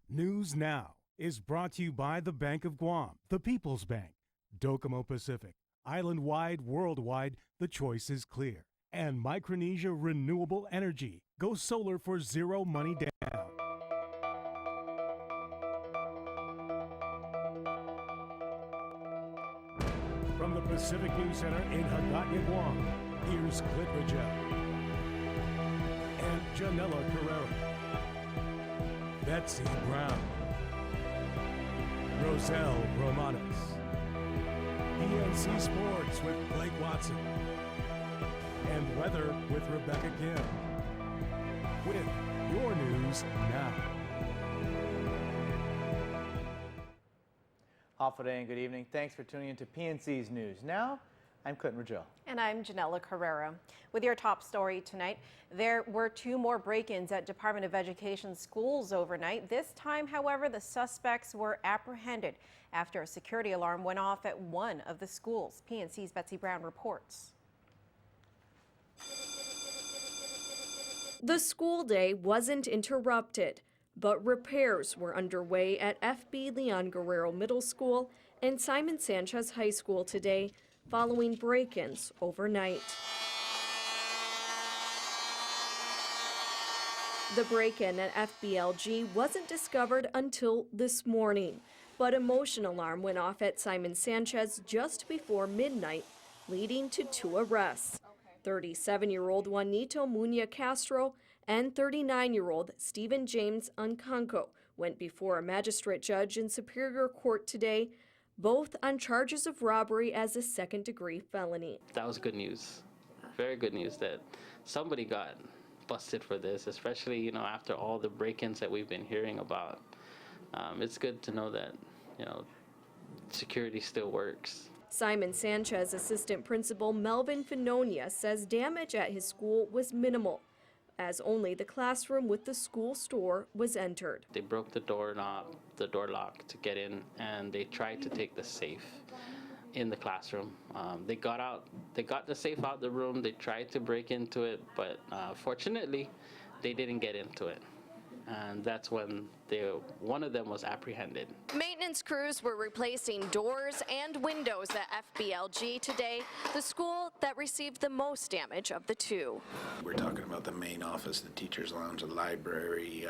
News Now is brought to you by the Bank of Guam, the People's Bank, Docomo Pacific, island-wide, worldwide, the choice is clear. And Micronesia Renewable Energy. Go solar for zero money down. From the Pacific News Center in Hagåtña, Guam, here's Clint Ridgell and Janella Carrera. Betsy Brown, Roselle Romanes, PNC Sports with Blake Watson, and weather with Rebecca Kim. With your news now. Day and good evening. Thanks for tuning in to PNC's News Now. I'm Clinton Ridgell. And I'm Janella Carrera. With your top story tonight, there were 2 more break-ins at Department of Education schools overnight. This time, however, the suspects were apprehended after a security alarm went off at one of the schools. PNC's Betsy Brown reports. The school day wasn't interrupted, but repairs were underway at FB Leon Guerrero Middle School and Simon Sanchez High School today, following break-ins overnight. The break-in at FBLG wasn't discovered until this morning, but a motion alarm went off at Simon Sanchez just before midnight, leading to 2 arrests. 37-year-old Juanito Muña Castro and 39-year-old Stephen James Uncanco went before a magistrate judge in Superior Court today, both on charges of robbery as a second-degree felony. That was good news. Very good news that somebody got busted for this, especially, after all the break-ins that we've been hearing about. It's good to know that, security still works. Simon Sanchez assistant principal Melvin Finonia says damage at his school was minimal, as only the classroom with the school store was entered. They broke the door lock to get in, and they tried to take the safe in the classroom. They got the safe out the room. They tried to break into it, but fortunately, they didn't get into it. And that's when one of them was apprehended. Maintenance crews were replacing doors and windows at FBLG today, the school that received the most damage of the 2. We're talking about the main office, the teacher's lounge, the library,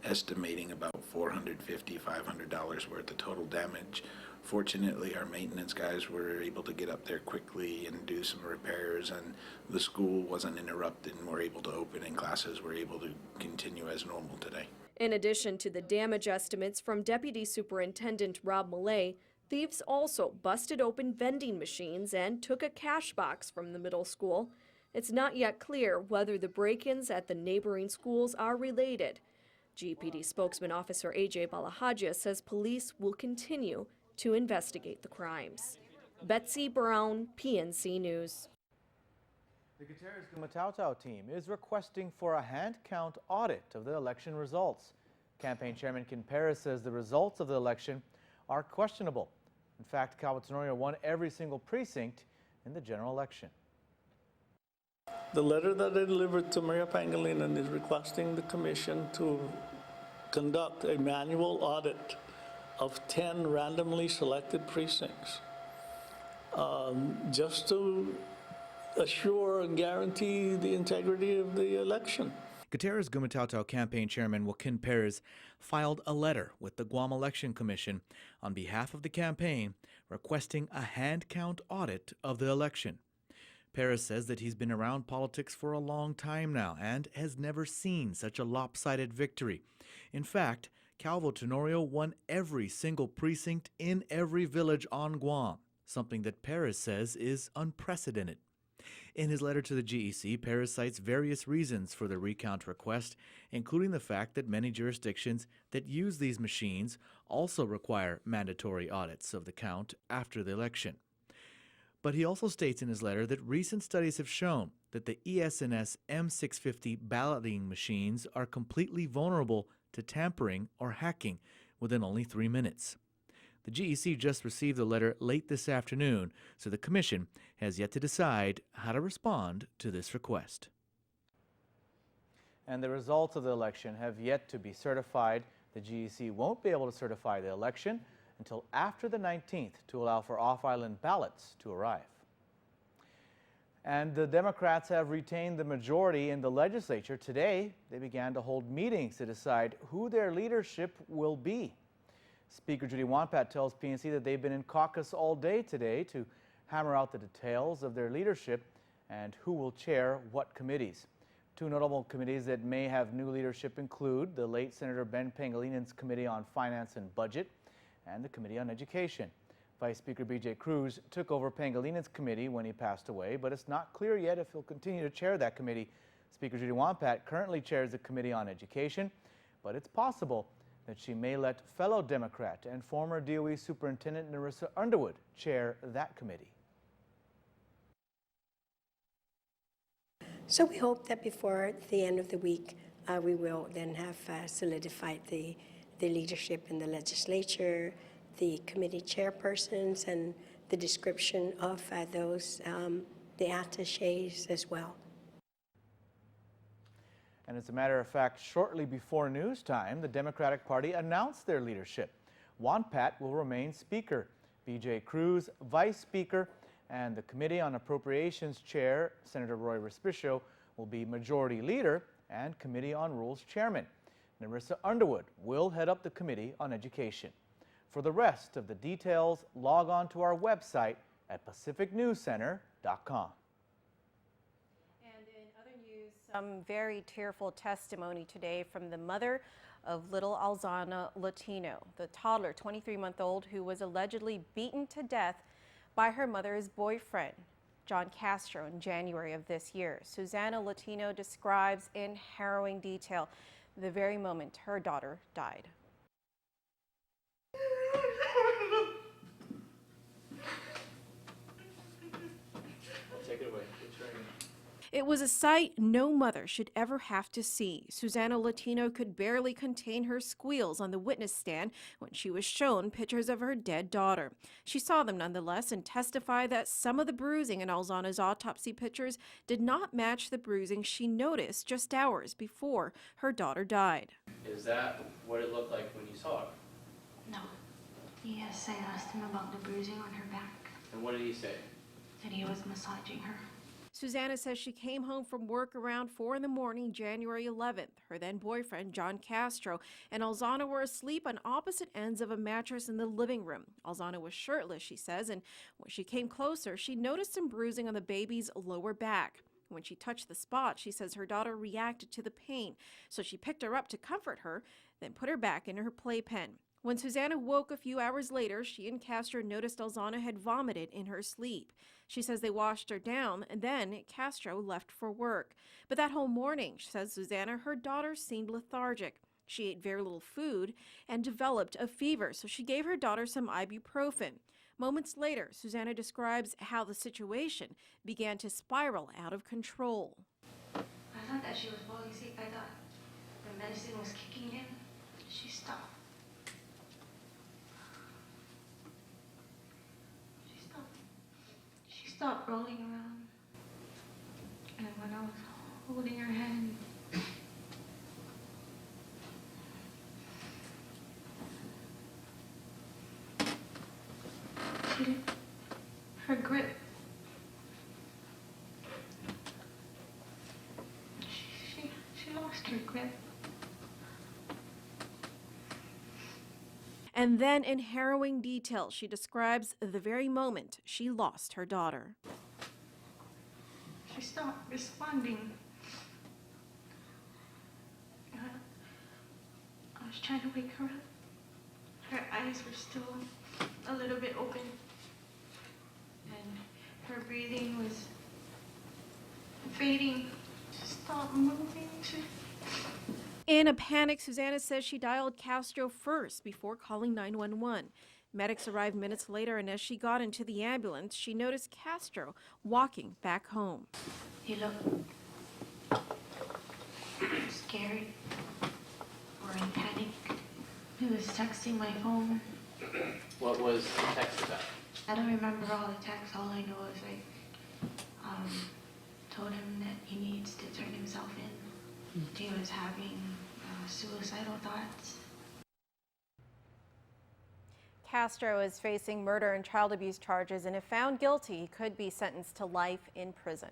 estimating about $450, $500 worth of total damage. Fortunately, our maintenance guys were able to get up there quickly and do some repairs, and the school wasn't interrupted and were able to open, and classes were able to continue as normal today. In addition to the damage estimates from Deputy Superintendent Rob Millay, thieves also busted open vending machines and took a cash box from the middle school. It's not yet clear whether the break-ins at the neighboring schools are related. GPD spokesman Officer AJ Balahadja says police will continue to investigate the crimes. Betsy Brown, PNC News. The Gutierrez Gumatao team is requesting for a hand count audit of the election results. Campaign Chairman Ken Perez says the results of the election are questionable. In fact, Calvo Tenorio won every single precinct in the general election. The letter that I delivered to Maria Pangilinan is requesting the commission to conduct a manual audit of 10 randomly selected precincts, just to assure and guarantee the integrity of the election. Gutierrez Gumatao campaign chairman Joaquin Perez filed a letter with the Guam Election Commission on behalf of the campaign requesting a hand count audit of the election. Perez says that he's been around politics for a long time now and has never seen such a lopsided victory. In fact, Calvo Tenorio won every single precinct in every village on Guam, something that Perez says is unprecedented. In his letter to the GEC, Perez cites various reasons for the recount request, including the fact that many jurisdictions that use these machines also require mandatory audits of the count after the election. But he also states in his letter that recent studies have shown that the ES&S M650 balloting machines are completely vulnerable to tampering or hacking within only 3 minutes. The GEC just received the letter late this afternoon, so the Commission has yet to decide how to respond to this request. And the results of the election have yet to be certified. The GEC won't be able to certify the election until after the 19th to allow for off-island ballots to arrive. And the Democrats have retained the majority in the legislature. Today, they began to hold meetings to decide who their leadership will be. Speaker Judy Wampat tells PNC that they've been in caucus all day today to hammer out the details of their leadership and who will chair what committees. Two notable committees that may have new leadership include the late Senator Ben Pangalinan's Committee on Finance and Budget and the Committee on Education. Vice Speaker B.J. Cruz took over Pangalinan's committee when he passed away, but it's not clear yet if he'll continue to chair that committee. Speaker Judy Wampat currently chairs the Committee on Education, but it's possible that she may let fellow Democrat and former DOE Superintendent Narissa Underwood chair that committee. So we hope that before the end of the week, we will then have solidified the leadership in the legislature, the committee chairpersons, and the description of the attachés as well. And as a matter of fact, shortly before news time, the Democratic Party announced their leadership. Wampat will remain Speaker, B.J. Cruz Vice Speaker, and the Committee on Appropriations Chair, Senator Roy Respicio, will be Majority Leader and Committee on Rules Chairman. Narissa Underwood will head up the Committee on Education. For the rest of the details, log on to our website at pacificnewscenter.com. And in other news, some very tearful testimony today from the mother of little Alzana Latino, the toddler, 23-month-old, who was allegedly beaten to death by her mother's boyfriend, John Castro, in January of this year. Susanna Latino describes in harrowing detail the very moment her daughter died. Take it away. It was a sight no mother should ever have to see. Susanna Latino could barely contain her squeals on the witness stand when she was shown pictures of her dead daughter. She saw them nonetheless and testified that some of the bruising in Alzana's autopsy pictures did not match the bruising she noticed just hours before her daughter died. Is that what it looked like when you saw her? No. Yes, I asked him about the bruising on her back. And what did he say? That he was massaging her. Susanna says she came home from work around 4 in the morning, January 11th. Her then boyfriend, John Castro, and Alzana were asleep on opposite ends of a mattress in the living room. Alzana was shirtless, she says, and when she came closer, she noticed some bruising on the baby's lower back. When she touched the spot, she says her daughter reacted to the pain, so she picked her up to comfort her, then put her back in her playpen. When Susanna woke a few hours later, she and Castro noticed Alzana had vomited in her sleep. She says they washed her down, and then Castro left for work. But that whole morning, says Susanna, her daughter seemed lethargic. She ate very little food and developed a fever, so she gave her daughter some ibuprofen. Moments later, Susanna describes how the situation began to spiral out of control. I thought that she was falling asleep. I thought the medicine was kicking in. She stopped. She stopped rolling around. And when I was holding her hand, her grip. She lost her grip. And then in harrowing detail, she describes the very moment she lost her daughter. She stopped responding. I was trying to wake her up. Her eyes were still a little bit open. And her breathing was fading. Stop moving. In a panic, Susanna says she dialed Castro first before calling 911. Medics arrived minutes later, and as she got into the ambulance, she noticed Castro walking back home. He looked scared or in panic. He was texting my phone. What was the text about? I don't remember all the texts. All I know is told him that he needs to turn himself in. He was having suicidal thoughts. Castro is facing murder and child abuse charges, and if found guilty, he could be sentenced to life in prison.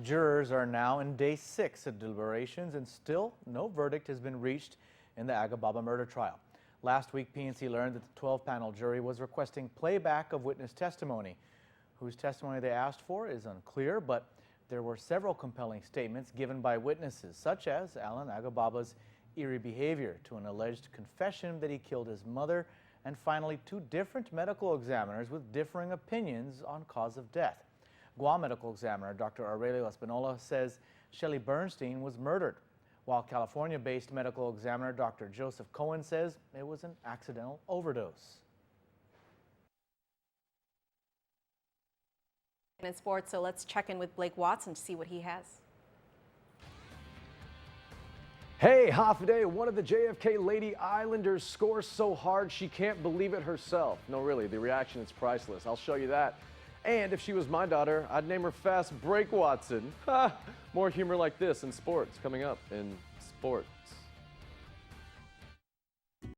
Jurors are now in day 6 of deliberations, and still no verdict has been reached in the Agababa murder trial. Last week, PNC learned that the 12-panel jury was requesting playback of witness testimony. Whose testimony they asked for is unclear, but there were several compelling statements given by witnesses, such as Alan Agababa's eerie behavior to an alleged confession that he killed his mother, and finally 2 different medical examiners with differing opinions on cause of death. Guam medical examiner Dr. Aurelio Espinola says Shelley Bernstein was murdered, while California-based medical examiner Dr. Joseph Cohen says it was an accidental overdose. In sports, so let's check in with Blake Watson to see what he has. Hey, Hafaday, one of the JFK Lady Islanders scores so hard she can't believe it herself. No, really, the reaction is priceless. I'll show you that. And if she was my daughter, I'd name her Fast Break Watson. Ha! More humor like this in sports coming up in sports.